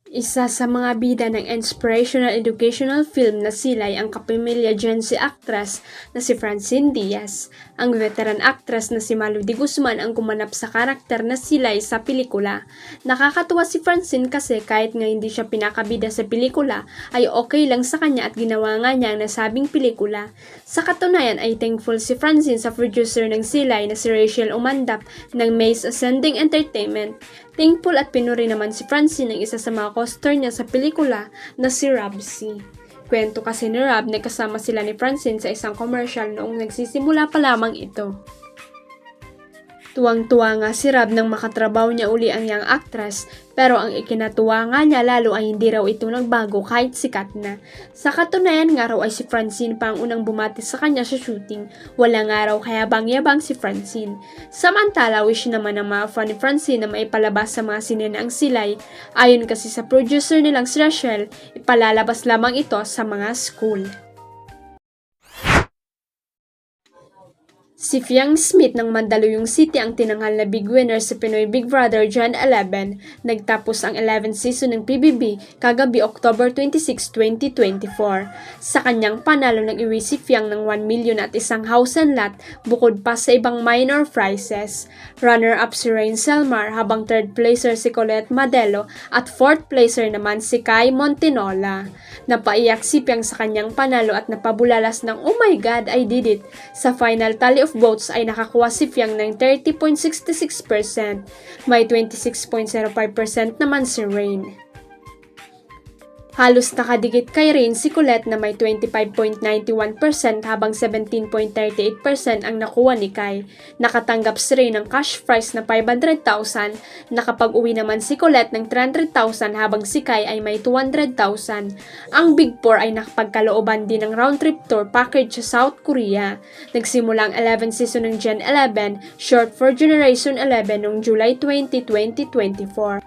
Isa sa mga bida ng inspirational educational film na Silay ang kapamilya Gen Z actress na si Francine Diaz. Ang veteran actress na si Malu de Guzman ang gumanap sa karakter na Silay sa pelikula. Nakakatuwa si Francine kasi kahit nga hindi siya pinakabida sa pelikula ay okay lang sa kanya at ginawa nga niya ang nasabing pelikula. Sa katunayan ay thankful si Francine sa producer ng Silay na si Rachel Umandap ng Maze Ascending Entertainment. Thankful at pinuri naman si Francine ng isa sa mga co-star niya sa pelikula na si Rob C. Kwento kasi ni Rob na kasama sila ni Francine sa isang commercial noong nagsisimula pa lamang ito. Tuwang-tuwa nga si Rob nang makatrabaho niya uli ang young actress, pero ang ikinatuwa nga niya lalo ay hindi raw ito nagbago kahit sikat na. Sa katunayan nga raw ay si Francine pa ang unang bumati sa kanya sa shooting, wala nga raw kayabang-yabang si Francine. Samantala, wish naman ng mga fan ni Francine na maipalabas sa mga sine ang Silay. Ayon kasi sa producer nilang si Rachel, ipalalabas lamang ito sa mga school. Si Fiang Smith ng Mandaluyong City ang tinanghal na big winner sa Pinoy Big Brother Gen 11. Nagtapos ang 11th season ng PBB kagabi October 26, 2024. Sa kanyang panalo nag-iwi si Fiang ng 1 million at isang house and lot bukod pa sa ibang minor prizes. Runner-up si Rain Selmar habang third placer si Colette Madelo at fourth placer naman si Kai Montinola. Napaiyak si Fiang sa kanyang panalo at napabulalas ng "Oh my God, I did it." Sa final tally of votes ay nakakuha si Fiang ng 30.66%. May 26.05% naman si Rain. Halos nakadikit kay Rain si Colette na may 25.91% habang 17.38% ang nakuha ni Kai. Nakatanggap si Rain ng cash prize na 500,000. Nakapag-uwi naman si Colette ng 300,000 habang si Kai ay may 200,000. Ang Big Four ay nakapagkalooban din ng round trip tour package sa South Korea. Nagsimula ang 11th season ng Gen 11, short for Generation 11 noong July 20, 2024.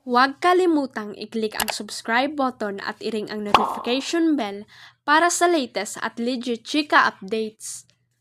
Huwag kalimutang i-click ang subscribe button at i-ring ang notification bell para sa latest at legit chika updates.